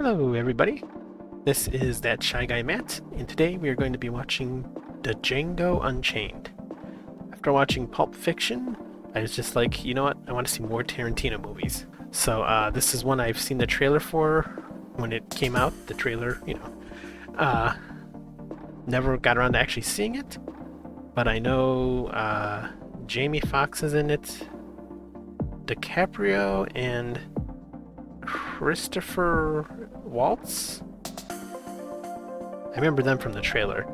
Hello everybody, this is That Shy Guy Matt, and today we are going to be watching the Django Unchained. After watching Pulp Fiction, I was just like, you know what, I want to see more Tarantino movies. So this is one I've seen the trailer for when it came out, the trailer, never got around to actually seeing it, but I know Jamie Foxx is in it, DiCaprio, and Christopher Waltz? I remember them from the trailer.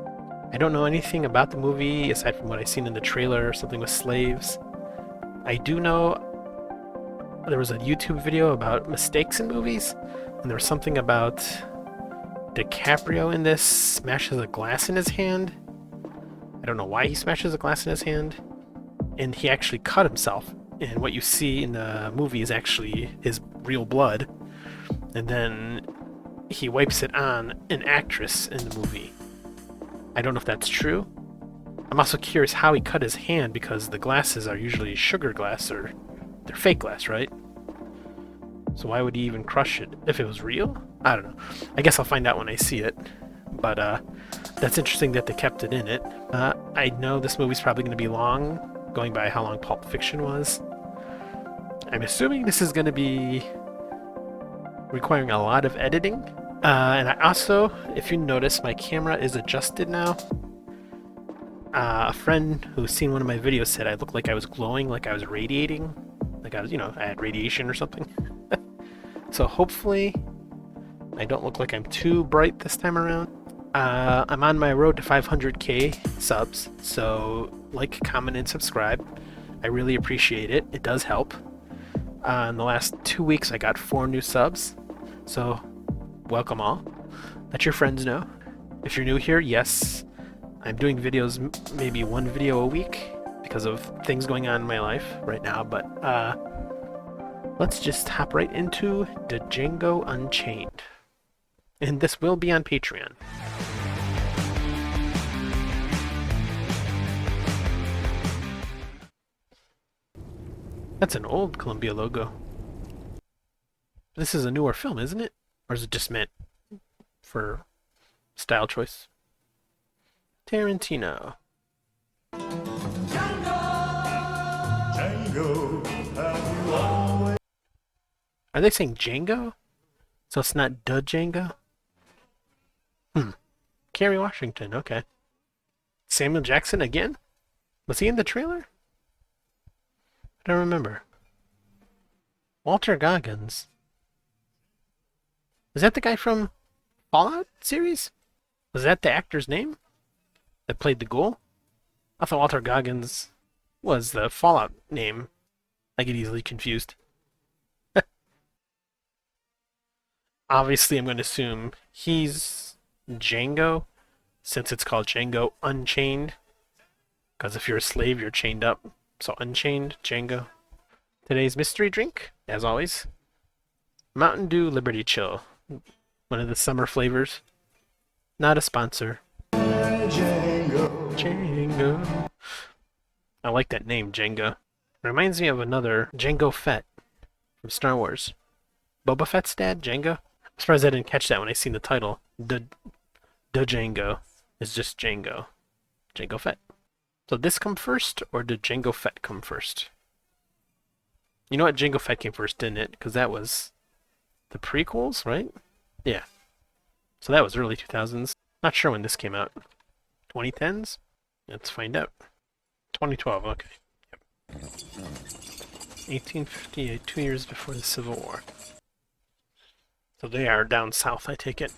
I don't know anything about the movie aside from what I've seen in the trailer, something with slaves. I do know there was a YouTube video about mistakes in movies, and there was something about DiCaprio in this smashes a glass in his hand. I don't know why he smashes a glass in his hand, and he actually cut himself. And what you see in the movie is actually his real blood. And then he wipes it on an actress in the movie. I don't know if that's true. I'm also curious how he cut his hand, because the glasses are usually sugar glass, or they're fake glass, right? So why would he even crush it if it was real? I don't know. I guess I'll find out when I see it. But that's interesting that they kept it in it. I know this movie's probably going to be long, going by how long Pulp Fiction was. I'm assuming this is going to be requiring a lot of editing. And I also, if you notice, my camera is adjusted now. A friend who's seen one of my videos said I looked like I was glowing, like I was radiating. Like I was, I had radiation or something. So hopefully I don't look like I'm too bright this time around. I'm on my road to 500k subs, so like, comment, and subscribe. I really appreciate it. It does help. In the last 2 weeks, I got 4 new subs, so welcome all. Let your friends know. If you're new here, yes, I'm doing videos, maybe 1 video a week, because of things going on in my life right now, but let's just hop right into the Django Unchained. And this will be on Patreon. That's an old Columbia logo. This is a newer film, isn't it? Or is it just meant for style choice? Tarantino. Django, have you always... Are they saying Django? So it's not the Django? Kerry Washington, okay. Samuel Jackson again? Was he in the trailer? I don't remember. Walter Goggins. Is that the guy from Fallout series? Was that the actor's name that played the ghoul? I thought Walter Goggins was the Fallout name. I get easily confused. Obviously, I'm going to assume he's Django, since it's called Django Unchained. Because if you're a slave, you're chained up. So Unchained, Django. Today's mystery drink, as always, Mountain Dew Liberty Chill. One of the summer flavors. Not a sponsor. Django. Django. I like that name, Django. Reminds me of another Django Fett from Star Wars. Boba Fett's dad, Django? I'm surprised I didn't catch that when I seen the title. The Django is just Django. Django Fett. So this come first, or did Django Fett come first? You know what? Django Fett came first, didn't it? Because that was the prequels, right? Yeah. So that was early 2000s. Not sure when this came out. 2010s? Let's find out. 2012, okay. Yep. 1858, 2 years before the Civil War. So they are down south, I take it.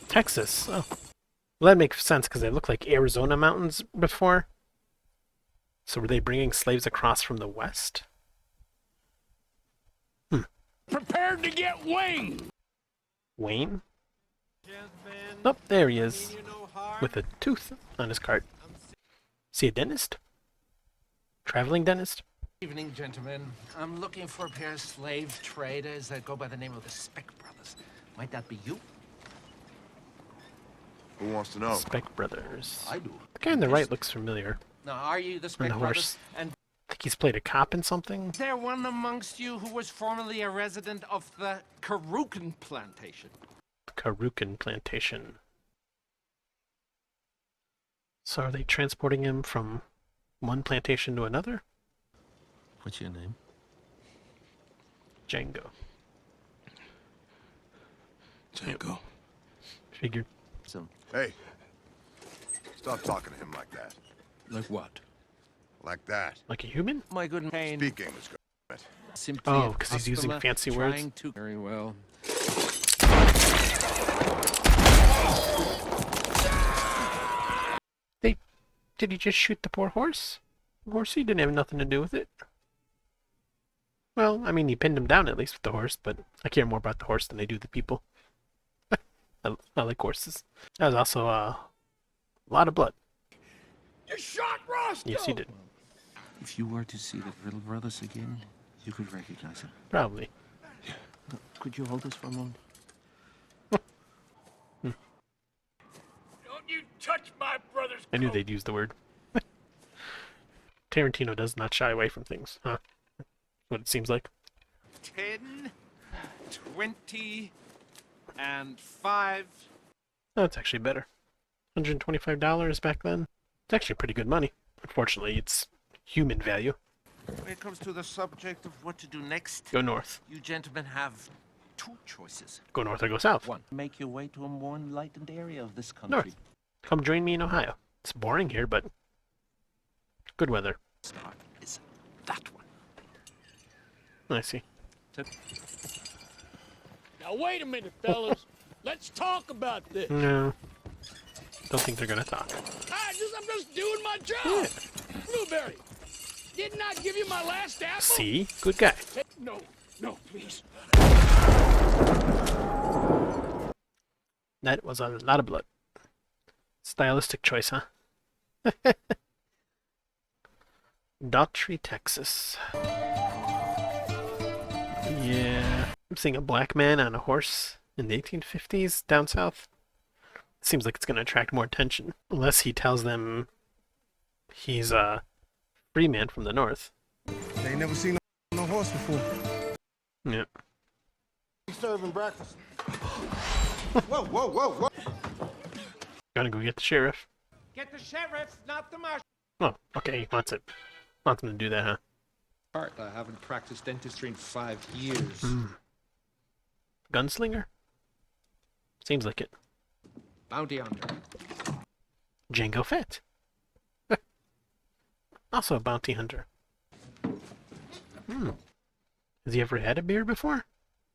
Texas. Oh. Well, that makes sense, because they look like Arizona mountains before. So were they bringing slaves across from the west? Prepared to get winged! Wayne? Oh, there he is. With a tooth on his cart. Is he a dentist? Traveling dentist? Evening, gentlemen. I'm looking for a pair of slave traders that go by the name of the Speck Brothers. Might that be you? Who wants to know? Speck Brothers. I do. The guy on the right looks familiar. Now, are you the Speck the Brothers? horse. And Like he's played a cop in something. Is there one amongst you who was formerly a resident of the Karukan plantation? Karukan plantation. So are they transporting him from one plantation to another? What's your name? Django. Django. Figured. So, Hey, stop talking to him like that. Like what? Like that. Like a human? my good pain. Speak English, goddammit. Simply Oh, a 'cause he's using customer fancy words. trying to... Very well. Did he just shoot the poor horse? The horsey didn't have nothing to do with it. Well, I mean, he pinned him down at least with the horse, but I care more about the horse than I do the people. I like horses. That was also a lot of blood. You shot Roscoe! Yes, he did. If you were to see the little brothers again, you could recognize them. Probably. Could you hold this for a moment? Don't you touch my brother's I knew they'd use the word. Tarantino does not shy away from things, huh? What it seems like. 10, 20, and 5. Oh, it's actually better. $125 back then. It's actually pretty good money. Unfortunately, it's human value. When it comes to the subject of what to do next, Go north. you gentlemen have two choices. Go north or go south. One, make your way to a more enlightened area of this country. North. Come join me in Ohio. It's boring here, but good weather. Start is that one. I see. Now wait a minute, fellas. Let's talk about this. No. Don't think they're gonna talk. I'm just doing my job. Blueberry, didn't I give you my last apple? See? Good guy. No, please. That was a lot of blood. Stylistic choice, huh? Daughtry, Texas. Yeah. I'm seeing a black man on a horse in the 1850s down south. Seems like it's going to attract more attention. Unless he tells them he's a free man from the north. They ain't never seen no horse before. Yeah. Serving breakfast. Whoa. Gonna go get the sheriff. Get the sheriff, not the marshal. Oh, okay. He wants it. Wants him to do that, huh? I haven't practiced dentistry in 5 years. Gunslinger? Seems like it. Bounty hunter. Django Fett. Also a bounty hunter. Has he ever had a beard before?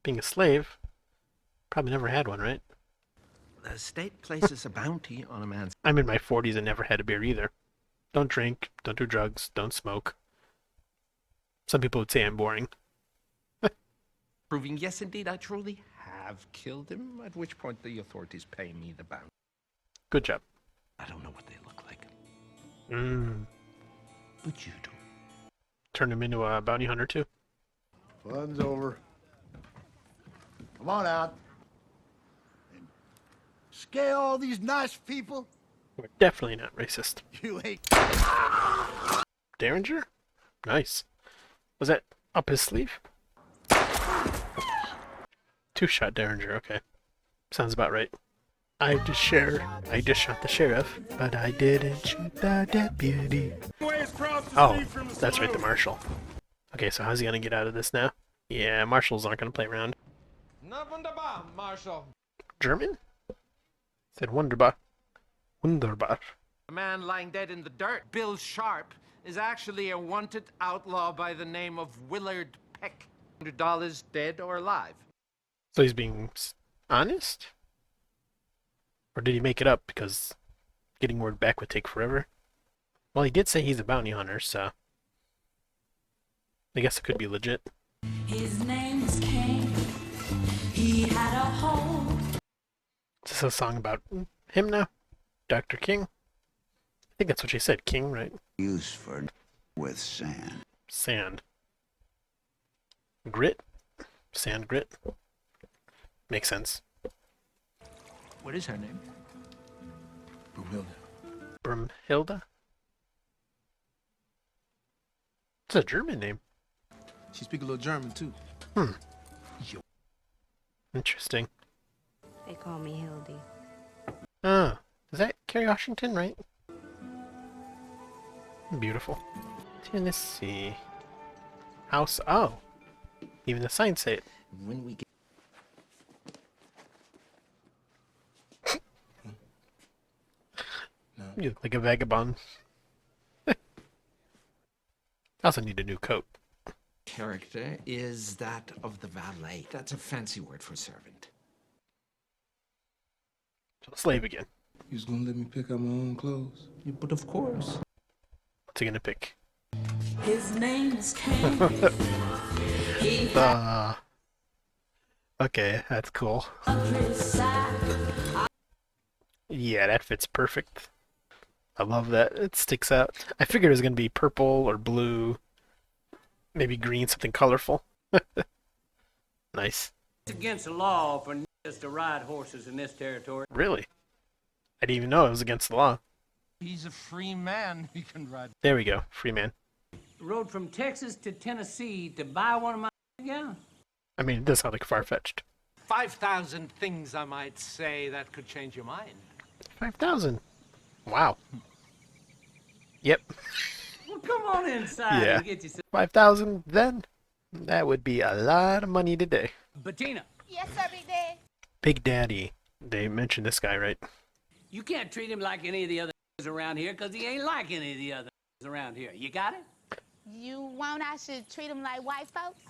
Being a slave. Probably never had one, right? The state places a bounty on a man's... I'm in my 40s and never had a beer either. Don't drink, don't do drugs, don't smoke. Some people would say I'm boring. Proving, yes, indeed, I truly have killed him, at which point the authorities pay me the bounty. Good job. I don't know what they look like, but you do. Turn him into a bounty hunter too. Fun's over. Come on out. And scare all these nice people? We're definitely not racist. You ain't. Derringer? Nice. Was that up his sleeve? Two-shot Derringer, okay. Sounds about right. I just shot the sheriff, but I didn't shoot the deputy. Oh, that's right, the marshal. Okay, so how's he gonna get out of this now? Yeah, marshals aren't gonna play around. Na wunderbar, Marshal. German? Said wunderbar. Wunderbar. A man lying dead in the dirt, Bill Sharp, is actually a wanted outlaw by the name of Willard Peck. $100 dead or alive. So he's being honest? Or did he make it up because getting word back would take forever? Well, he did say he's a bounty hunter, so I guess it could be legit. His name was King. He had a home. Is this a song about him now? Dr. King? I think that's what she said, King, right? Use for with sand. Sand. Grit? Sand grit? Makes sense. What is her name? Brumhilde. Brumhilda? It's a German name. She speak a little German too. Interesting. They call me Hildy. Oh, is that Kerry Washington, right? Beautiful. Tennessee. House. Oh. Even the signs say it. When we get You look like a vagabond. I also need a new coat. character is that of the valet. That's a fancy word for servant. So slave again. You was gonna let me pick out my own clothes? Yeah, but of course. What's he gonna pick? His name's Cain. He had Okay, that's cool. his side. Yeah, that fits perfect. I love that. It sticks out. I figured it was gonna be purple or blue, maybe green, something colorful. Nice. It's against the law for niggas to ride horses in this territory. Really? I didn't even know it was against the law. He's a free man. He can ride. There we go. Free man. Rode from Texas to Tennessee to buy one of my gowns. I mean, it does sound like far-fetched. 5,000 things, I might say, that could change your mind. 5,000. Wow. Yep. Well, come on inside Yeah. and get yourself. 5,000 then? That would be a lot of money today. Bettina, Yes, sir, Big Dad. Big Daddy. They mentioned this guy, right? you can't treat him like any of the other around here because he ain't like any of the other around here. You got it? You want I should treat him like white folks?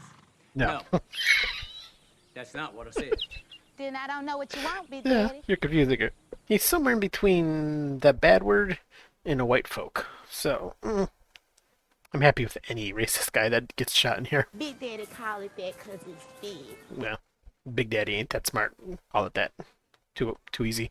No. That's not what I said. Then I don't know what you want, Big Yeah, Daddy. you're confusing her. He's somewhere in between that bad word and a white folk. So, I'm happy with any racist guy that gets shot in here. Big Daddy call it that because it's big. Well, Big Daddy ain't that smart. Call it that. Too easy.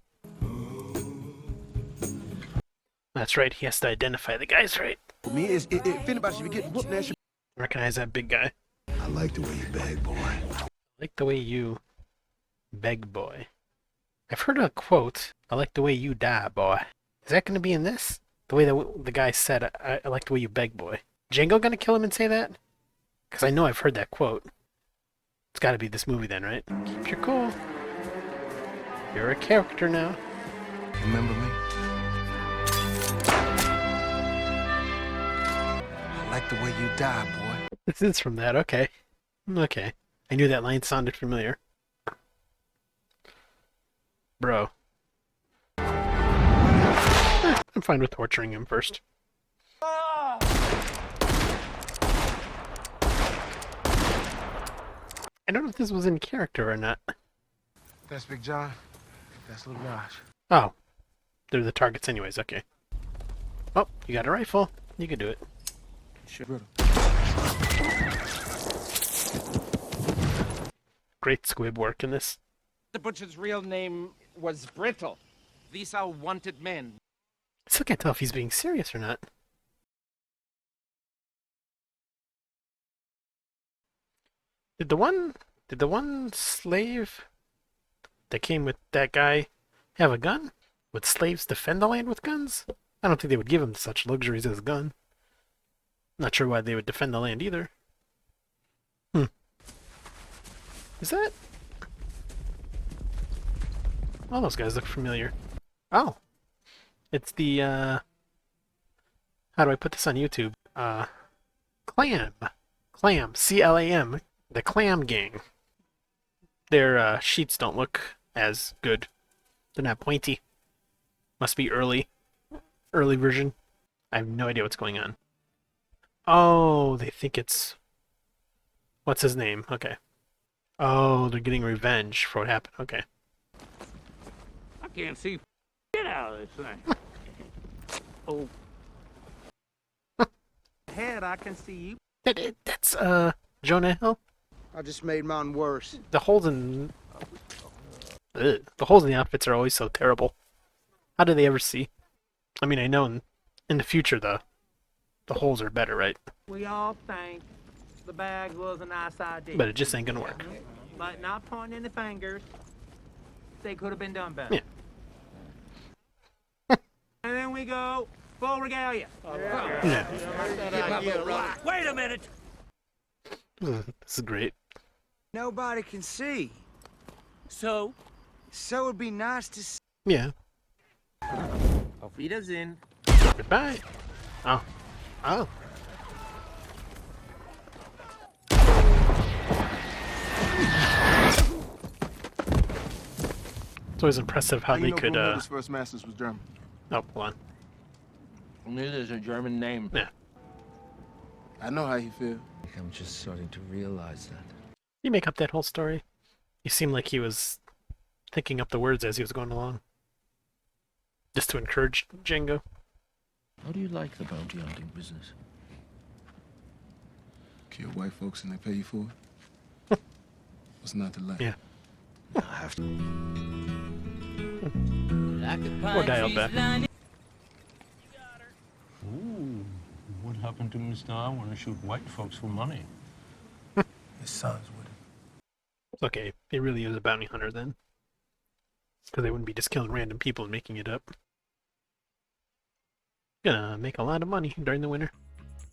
That's right, he has to identify the guys right. Me, if anybody should be getting whooped, that should Recognize that big guy. I like the way you beg, boy. I like the way you beg, boy. I've heard a quote, I like the way you die, boy. Is that going to be in this? The way that the guy said, I like the way you beg, boy. Django going to kill him and say that? Because I know I've heard that quote. It's got to be this movie then, right? Keep your cool. You're a character now. remember me. I like the way you die, boy. This is from that, okay. Okay. I knew that line sounded familiar. Bro. I'm fine with torturing him first. I don't know if this was in character or not. That's Big John. That's Little Raj. Oh. They're the targets anyways, okay. Oh, you got a rifle. You can do it. Great squib work in this. The butcher's real name was Brittle. These are wanted men. I still can't tell if he's being serious or not. Did the one slave that came with that guy have a gun? Would slaves defend the land with guns? I don't think they would give him such luxuries as a gun. Not sure why they would defend the land either. Is that? All those guys look familiar. Oh. It's the, how do I put this on YouTube? Clam. Clam. C-L-A-M. The Clam Gang. Their, sheets don't look as good. They're not pointy. Must be early version. I have no idea what's going on. Oh, they think it's... What's his name? Okay. Oh, they're getting revenge for what happened. Okay. I can't see shit out of this thing. Oh. Head, I can see you. That's, Jonah Hill? I just made mine worse. The holes in... Ugh. The holes in the outfits are always so terrible. How do they ever see? I mean, I know in the future the holes are better, right? We all think the bag was a nice idea. But it just ain't gonna work. But not pointing any fingers. They could have been done better. Yeah. And then we go Full regalia. Yeah. Wait a minute. This is great. Nobody can see. So? So it'd be nice to see. Yeah. Auf Wiedersehen. Goodbye. Oh. Oh. It's always impressive how they could, His first masters was German. Oh, hold on. It is a German name. Yeah. I know how you feel. I'm just starting to realize that. You make up that whole story? He seemed like he was thinking up the words as he was going along. Just to encourage Django. How do you like the bounty hunting business? Kill white folks and they pay you for it? What's not to like? Yeah. I have to. Or dialed back. Ooh, what happened to Mr. I want to shoot white folks for money? His son's with him. It's okay. He really is a bounty hunter then. Because they wouldn't be just killing random people and making it up. Gonna make a lot of money during the winter.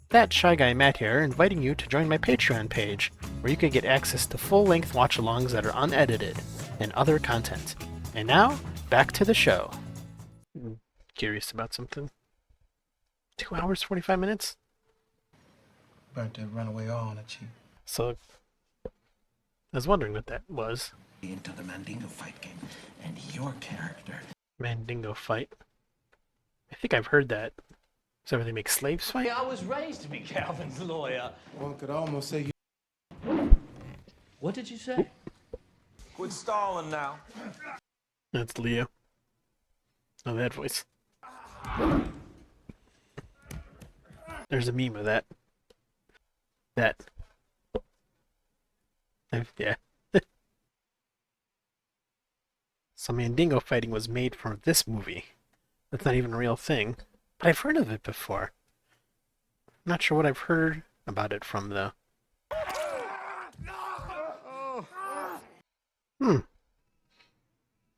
That Shy Guy Matt here, inviting you to join my Patreon page, where you can get access to full-length watch-alongs that are unedited, and other content. And now, back to the show. Curious about something. 2 hours, 45 minutes? Burnt that runaway all on the cheap. So, I was wondering what that was. Into the Mandingo fight game, and your character. Mandingo fight. I think I've heard that. Is that where they make slaves fight? I was raised to be Calvin's lawyer. One could almost say you. What did you say? Quit stalling now. That's Leo. Oh, that voice. There's a meme of that. Yeah. So Mandingo fighting was made for this movie. That's not even a real thing. But I've heard of it before. I'm not sure what I've heard about it from, though.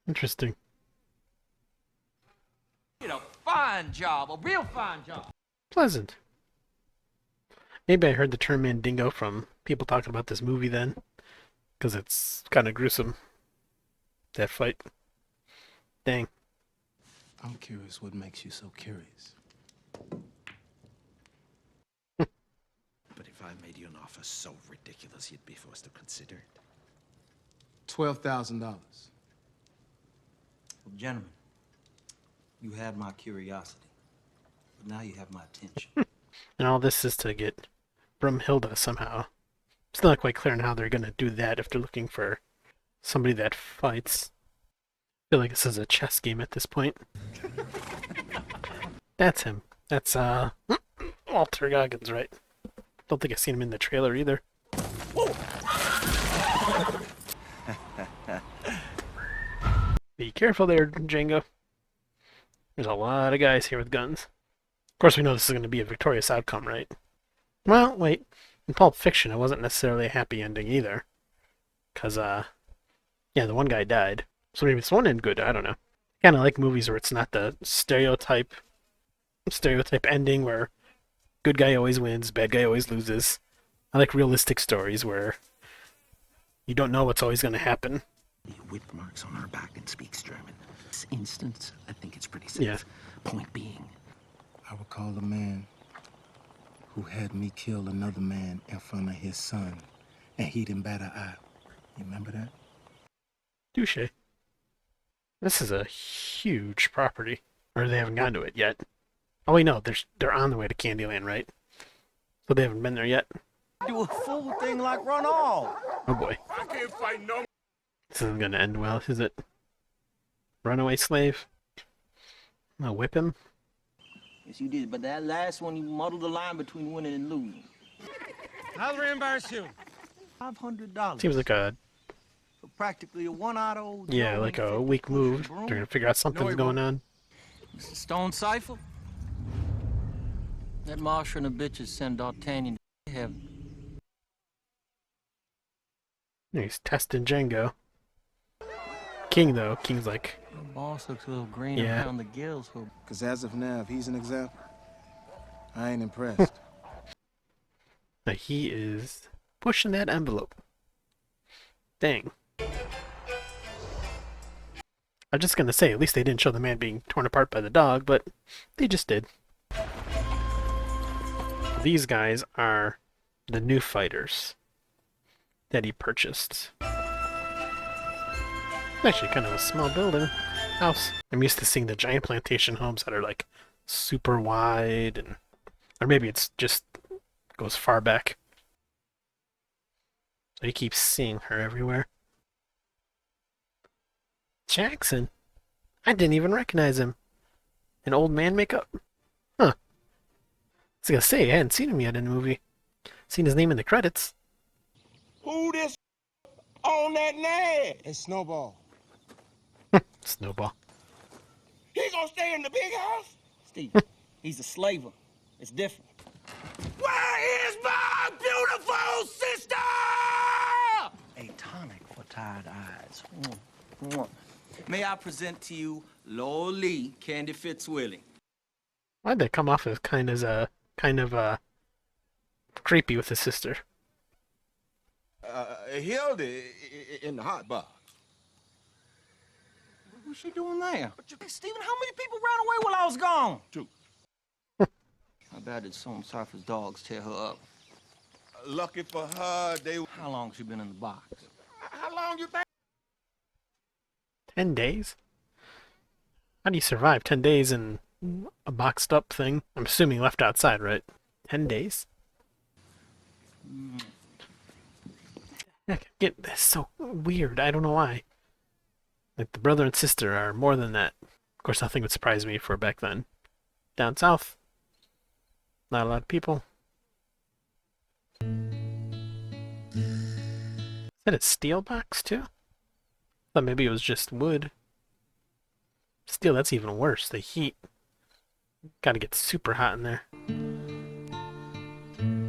Interesting. You did a fine job, a real fine job. Pleasant. Maybe I heard the term Mandingo from people talking about this movie then. Because it's kind of gruesome. That fight. Dang. I'm curious what makes you so curious. But if I made you an offer so ridiculous you'd be forced to consider it. $12,000. Well, gentlemen, you had my curiosity, but now you have my attention. And all this is to get Brumhilda somehow. It's not quite clear on how they're going to do that if they're looking for somebody that fights. I feel like this is a chess game at this point. That's him. That's, Walter Goggins, right? Don't think I've seen him in the trailer either. Be careful there, Django. There's a lot of guys here with guns. Of course, we know this is going to be a victorious outcome, right? Well, wait. In Pulp Fiction, it wasn't necessarily a happy ending either. Because, yeah, the one guy died. So maybe this one ended good, I don't know. Kind of like movies where it's not the stereotype ending where good guy always wins, bad guy always loses. I like realistic stories where you don't know what's always going to happen. Whip marks on her back and speaks German. This instance, I think it's pretty safe. Yeah. Point being, I recall a man who had me kill another man in front of his son, and he didn't bat an eye. You remember that? Touche. This is a huge property. Or they haven't gone to it yet. Oh wait, no, they're on the way to Candyland, right? So they haven't been there yet. Do a full thing like run all. Oh boy. I can't fight no. This isn't gonna end well, is it? Runaway slave? I'll whip him? Yes, you did, but that last one, you muddled the line between winning and losing. I'll reimburse you. $500. Seems like a, For practically a one-eyed old... yeah, like a weak move. They're gonna figure out something's going on. Mr. Stone Cipher? That Marshal and the bitches send D'Artagnan to heaven. He's testing Django. King, though. King's like, Boss looks a little green Yeah. around the gills. Because as of now, if he's an example, I ain't impressed. But he is pushing that envelope. Dang. I'm just gonna say, at least they didn't show the man being torn apart by the dog, but they just did. These guys are the new fighters that he purchased. Actually, kind of a small building. House. I'm used to seeing the giant plantation homes that are like super wide, and or maybe it's just goes far back. So he keeps seeing her everywhere. Jackson? I didn't even recognize him. An old man makeup? Huh. I was gonna say, I hadn't seen him yet in the movie. Seen his name in the credits. Who this on that name? It's Snowball. Snowball. He gonna stay in the big house? Steve, he's a slaver. It's different. Where is my beautiful sister? A tonic for tired eyes. May I present to you Loli Candy Fitzwillie? Why'd they come off as kind of creepy with his sister? Hildy in the hot box. What's she doing there? Steven, how many people ran away while I was gone? 2. I bet it's some surface dogs tear her up. Lucky for her, they... How long she been in the box? How long you think? 10 days? How do you survive 10 days in a boxed up thing? I'm assuming left outside, right? 10 days? Get this so weird. I don't know why. Like the brother and sister are more than that. Of course, nothing would surprise me for back then. Down south, not a lot of people. Is that a steel box too? Thought maybe it was just wood. Steel, that's even worse. The heat. Gotta get super hot in there.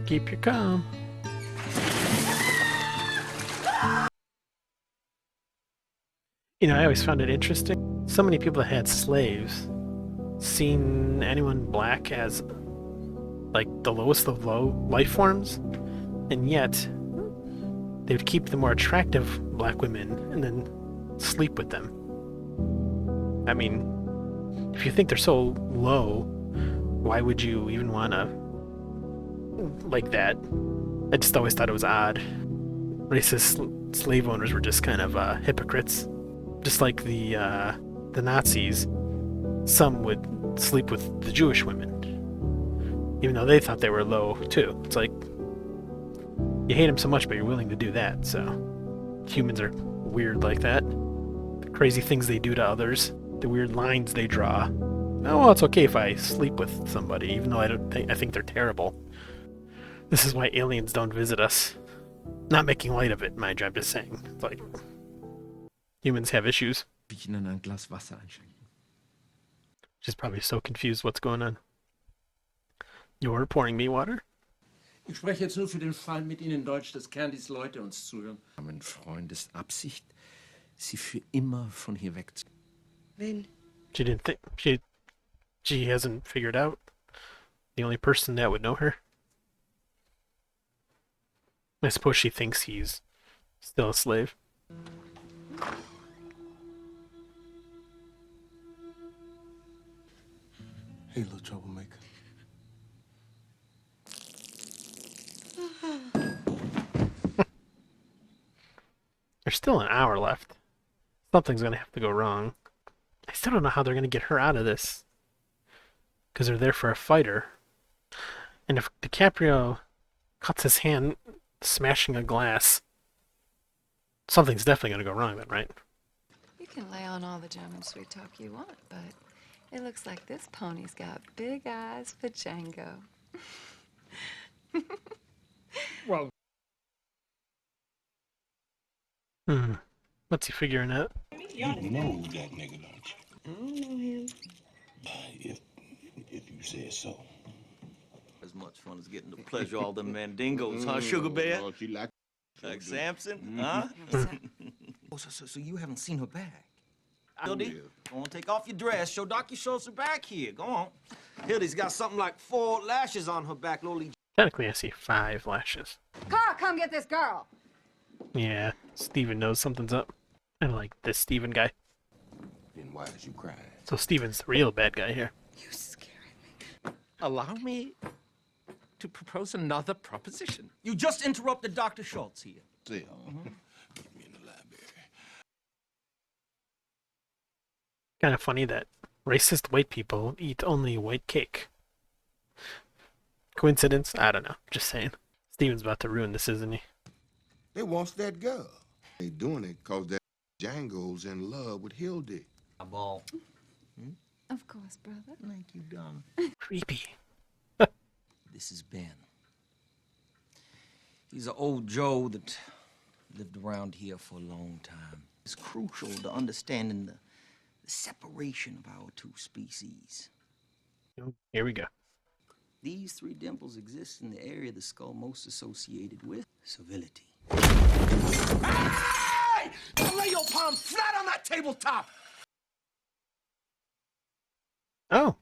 Keep your calm. You know, I always found it interesting. So many people that had slaves seen anyone black as like the lowest of low life forms, and yet they would keep the more attractive black women and then sleep with them. I mean, if you think they're so low, why would you even want to like that? I just always thought it was odd. Racist slave owners were just kind of hypocrites. Just like the Nazis, some would sleep with the Jewish women, even though they thought they were low too. It's like, you hate them so much, but you're willing to do that, so humans are weird like that. The crazy things they do to others, the weird lines they draw. Oh, well, it's okay if I sleep with somebody, even though I think they're terrible. This is why aliens don't visit us. Not making light of it, mind you, I'm just saying. It's like, humans have issues. She's probably so confused what's going on. You're pouring me water? Ich spreche jetzt nur für den Fall mit Ihnen Deutsch, dass Candys Leute uns zuhören. Mein Freund ist Absicht, sie für immer von hier wegzuziehen. Wen? She didn't think she hasn't figured out the only person that would know her. I suppose she thinks he's still a slave. Hey, little troublemaker. There's still an hour left. Something's gonna have to go wrong. I still don't know how they're gonna get her out of this. Because they're there for a fighter. And if DiCaprio cuts his hand smashing a glass, something's definitely gonna go wrong then, right? You can lay on all the German sweet talk you want, but it looks like this pony's got big eyes for Django. Well, What's he figuring out? you know that nigga, don't you? I don't know him. If you say so. As much fun as getting to pleasure all them mandingos, huh, Sugar Bear? Oh, she like Like Samson, huh? So you haven't seen her back? Hildy, go on, take off your dress. Show Doc your shorts are back here. Go on. Hildy's got something like 4 lashes on her back, Loli. Technically, I see 5 lashes. Carl, come get this girl. Yeah, Steven knows something's up. I like this Steven guy. Then why is you crying? So Steven's the real bad guy here. You scaring me. Allow me to propose another proposition. You just interrupted Dr. Schultz here. Still, meet me in the library. Kind of funny that racist white people eat only white cake. Coincidence? I don't know. Just saying. Steven's about to ruin this, isn't he? They wants that girl. They doing it because that Django's in love with Hildy. Ball. Of course, brother. Thank you, darling. Creepy. This is Ben. He's an old Joe that lived around here for a long time. It's crucial to understanding the separation of our 2 species. Here we go. These 3 dimples exist in the area of the skull most associated with civility. Hey! Don't lay your palm flat on that tabletop! Oh.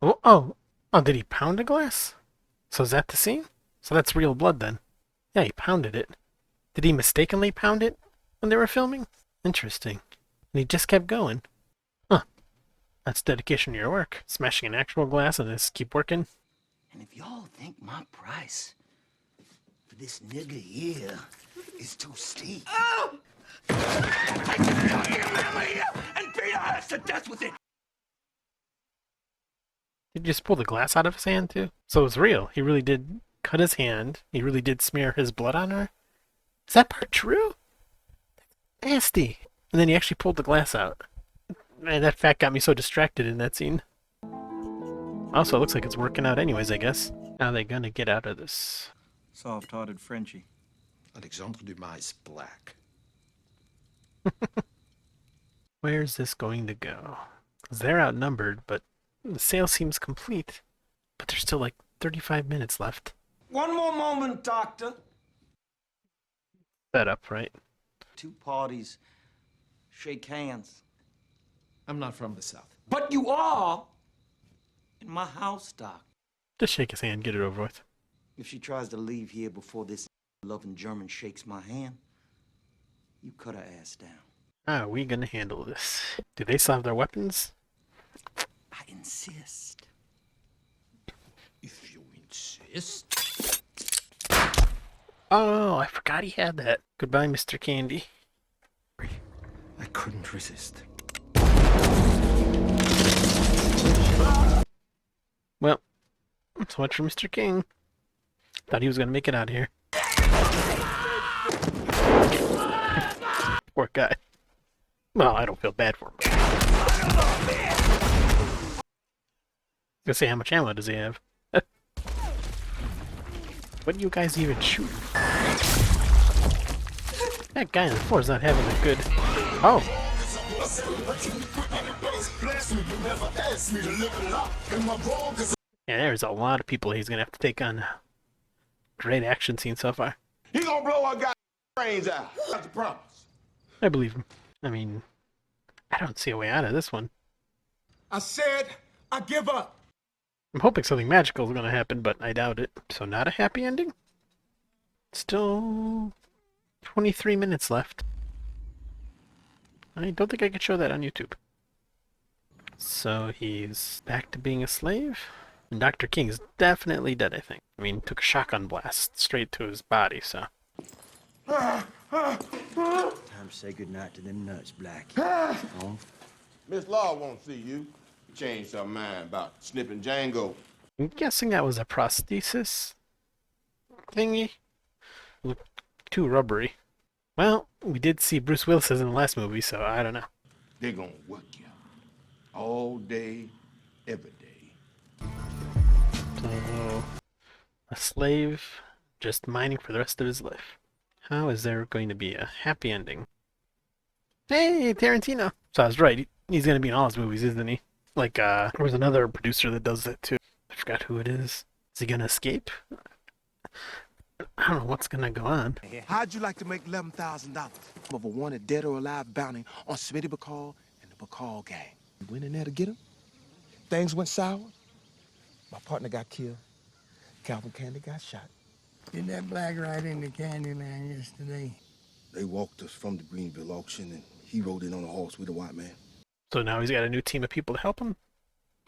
Oh, did he pound a glass? So is that the scene? So that's real blood then. Yeah, he pounded it. Did he mistakenly pound it when they were filming? Interesting. And he just kept going. Huh. That's dedication to your work. Smashing an actual glass and just keep working. And if y'all think my price for this nigga here is too steep... Oh! Take this goddamn hammer here and beat our ass to death with it! Did he just pull the glass out of his hand too? So it was real. He really did cut his hand. He really did smear his blood on her. Is that part true? Nasty. And then he actually pulled the glass out. Man, that fact got me so distracted in that scene. Also, it looks like it's working out anyways, I guess. How are they gonna get out of this? Soft-hearted Frenchie. Un exemple du maïs black. Where's this going to go? 'Cause they're outnumbered, but the sale seems complete. But there's still like 35 minutes left. One more moment, Doctor. Set up, right? 2 parties shake hands. I'm not from the South. But you are in my house, Doc. Just shake his hand, get it over with. If she tries to leave here before this loving German shakes my hand, you cut her ass down. How are we gonna handle this? Do they still have their weapons? I insist. If you insist. Oh, I forgot he had that. Goodbye, Mr. Candy. I couldn't resist. Well, so much for Mr. King. Thought he was gonna make it out of here. Poor guy. Well, I don't feel bad for him. I was gonna say, how much ammo does he have? What do you guys even shoot? That guy on the floor is not having a good... Oh! Yeah, there's a lot of people he's gonna have to take on. Great action scene so far. He gonna blow our goddamn brains out. That's the promise. I believe him. I mean, I don't see a way out of this one. I said I give up. I'm hoping something magical is gonna happen, but I doubt it. So not a happy ending? Still 23 minutes left. I don't think I could show that on YouTube. So he's back to being a slave? And Dr. King is definitely dead, I think. I mean, took a shotgun blast straight to his body, so... Time to say goodnight to them nuts, Blackie. Oh. Miss Law won't see you. Changed her mind about snipping Django. I'm guessing that was a prosthesis thingy. Looked too rubbery. Well, we did see Bruce Willis in the last movie, so I don't know. They're gonna work you all day, every day. So, a slave just mining for the rest of his life. How is there going to be a happy ending? Hey, Tarantino! So I was right. He's going to be in all his movies, isn't he? Like, there was another producer that does that too. I forgot who it is. Is he going to escape? I don't know what's going to go on. How'd you like to make $11,000 of a wanted dead or alive bounty on Smitty Bacall and up a call gang. We went in there to get him. Things went sour. My partner got killed. Calvin Candy got shot. Did that black ride into Candyland yesterday? They walked us from the Greenville auction, and he rode in on a horse with a white man. So now he's got a new team of people to help him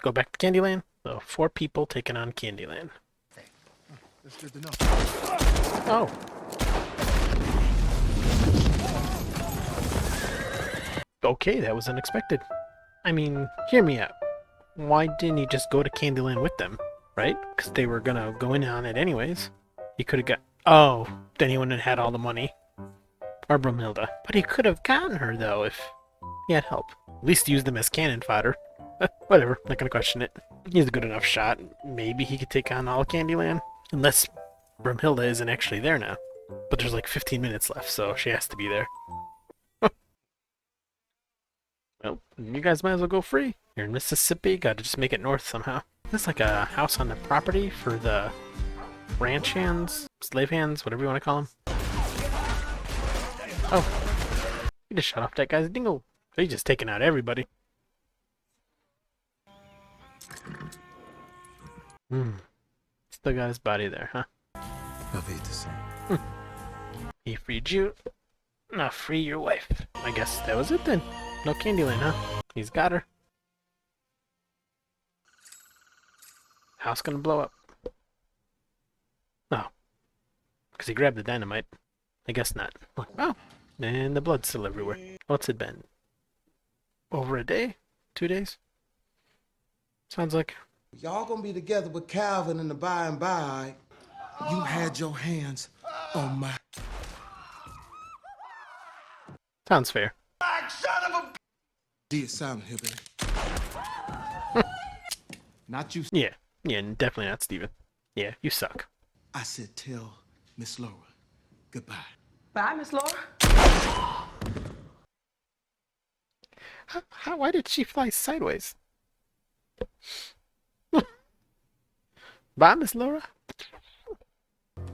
go back to Candyland. So 4 people taking on Candyland. That's good to know. Oh. Okay, that was unexpected. I mean, hear me out. Why didn't he just go to Candyland with them, right? Because they were gonna go in on it anyways. He could have got... Oh, then he wouldn't have had all the money. Or Brumhilda. But he could have gotten her, though, if he had help. At least use them as cannon fodder. Whatever, not gonna question it. He's a good enough shot. Maybe he could take on all Candyland. Unless Brumhilda isn't actually there now. But there's like 15 minutes left, so she has to be there. Well, you guys might as well go free. You're in Mississippi, gotta just make it north somehow. There's like a house on the property for the ranch hands, slave hands, whatever you want to call them. Oh, he just shot off that guy's dingle. He's just taking out everybody. Still got his body there, huh? He freed you. Now free your wife. I guess that was it then. No Candyland, huh? He's got her. House gonna blow up. No. Because he grabbed the dynamite. I guess not. Oh, and the blood's still everywhere. What's it been? Over a day? 2 days? Sounds like. Y'all gonna be together with Calvin in the by and by. You had your hands on my... Sounds fair. Son of a... Did sound hillbilly. Not you. Yeah, definitely not Steven. Yeah, you suck. I said tell Miss Laura goodbye. Bye, Miss Laura. Why did she fly sideways? Bye, Miss Laura.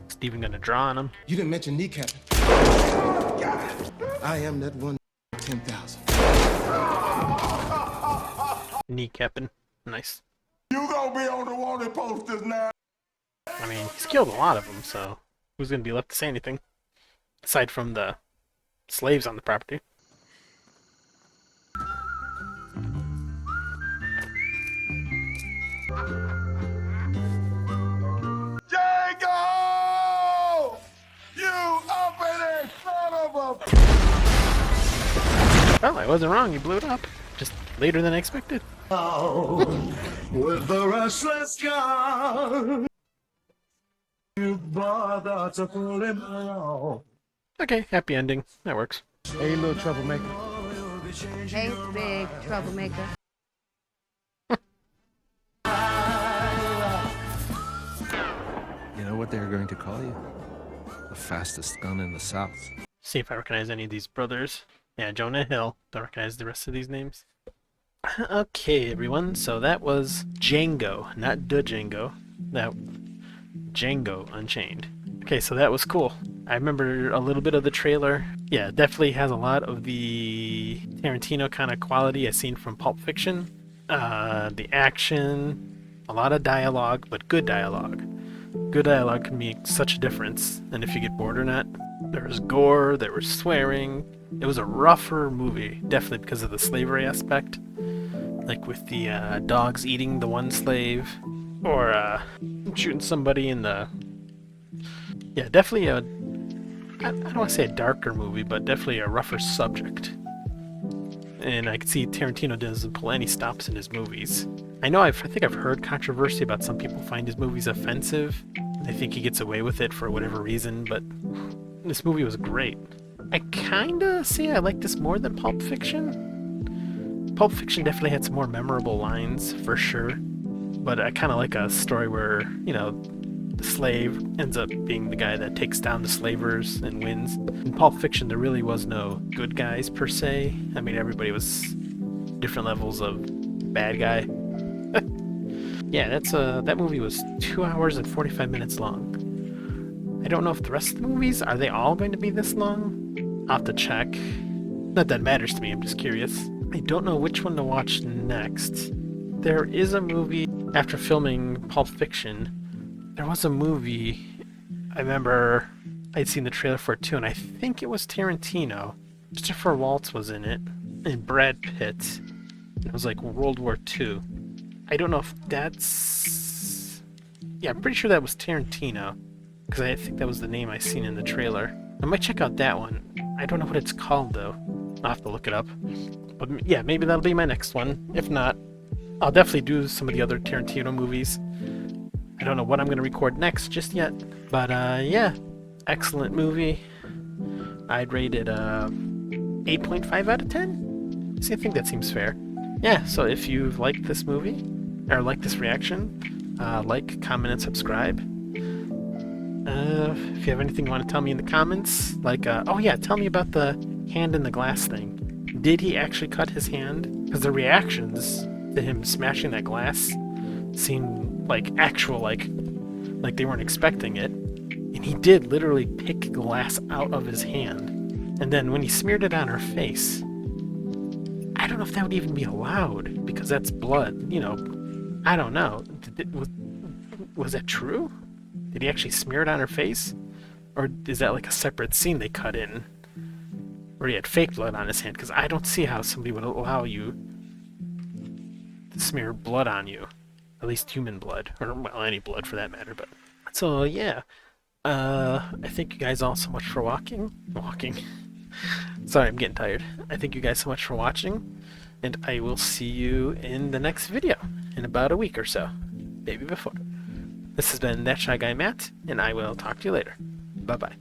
Steven gonna draw on him. You didn't mention kneecapping. I am that one 10,000. Kneecapping. Nice. You gonna be on the wanted posters now. I mean, he's killed a lot of them, so who's gonna be left to say anything? Aside from the slaves on the property. Django! You uppity son of a... Well, I wasn't wrong. You blew it up. Just later than I expected. With the restless gun, you bother to pull him out. Okay, happy ending. That works. Hey, little troublemaker. Hey, big troublemaker. You know what they're going to call you? The fastest gun in the South. See if I recognize any of these brothers. Yeah, Jonah Hill. Don't recognize the rest of these names. Okay, everyone. So that was Django, not the Django. That Django Unchained. Okay, so that was cool. I remember a little bit of the trailer. Yeah, it definitely has a lot of the Tarantino kind of quality I've seen from Pulp Fiction. The action, a lot of dialogue, but good dialogue. Good dialogue can make such a difference, and if you get bored or not. There was gore, there was swearing. It was a rougher movie, definitely because of the slavery aspect. Like with the dogs eating the one slave, or shooting somebody in the... Yeah, definitely a... I don't want to say a darker movie, but definitely a rougher subject. And I can see Tarantino doesn't pull any stops in his movies. I know I think I've heard controversy about some people find his movies offensive. They think he gets away with it for whatever reason, but this movie was great. I kinda say I like this more than Pulp Fiction. Pulp Fiction definitely had some more memorable lines, for sure. But I kinda like a story where, you know, the slave ends up being the guy that takes down the slavers and wins. In Pulp Fiction, there really was no good guys, per se. I mean, everybody was different levels of bad guy. Yeah, that movie was 2 hours and 45 minutes long. I don't know if the rest of the movies, are they all going to be this long? I'll have to check. Not that it matters to me, I'm just curious. I don't know which one to watch next. There is a movie after filming Pulp Fiction. There was a movie I remember I'd seen the trailer for it too, and I think it was Tarantino. Christopher Waltz was in it, and Brad Pitt. It was like World War II. I don't know if that's... Yeah, I'm pretty sure that was Tarantino, because I think that was the name I seen in the trailer. I might check out that one. I don't know what it's called, though. I'll have to look it up. But yeah, maybe that'll be my next one. If not, I'll definitely do some of the other Tarantino movies. I don't know what I'm going to record next just yet. But yeah, excellent movie. I'd rate it 8.5 out of 10. See, I think that seems fair. Yeah, so if you've liked this movie, or liked this reaction, like, comment, and subscribe. If you have anything you want to tell me in the comments, like, oh yeah, tell me about the hand in the glass thing. Did he actually cut his hand? Because the reactions to him smashing that glass seemed like actual, like they weren't expecting it. And he did literally pick glass out of his hand. And then when he smeared it on her face, I don't know if that would even be allowed, because that's blood, you know. I don't know. Was that true? Did he actually smear it on her face? Or is that like a separate scene they cut in where he had fake blood on his hand? Because I don't see how somebody would allow you to smear blood on you. At least human blood. Or, well, any blood for that matter. But so, yeah. I thank you guys all so much for walking. Sorry, I'm getting tired. I thank you guys so much for watching. And I will see you in the next video in about a week or so. Maybe before. This has been That Shy Guy Matt, and I will talk to you later. Bye-bye.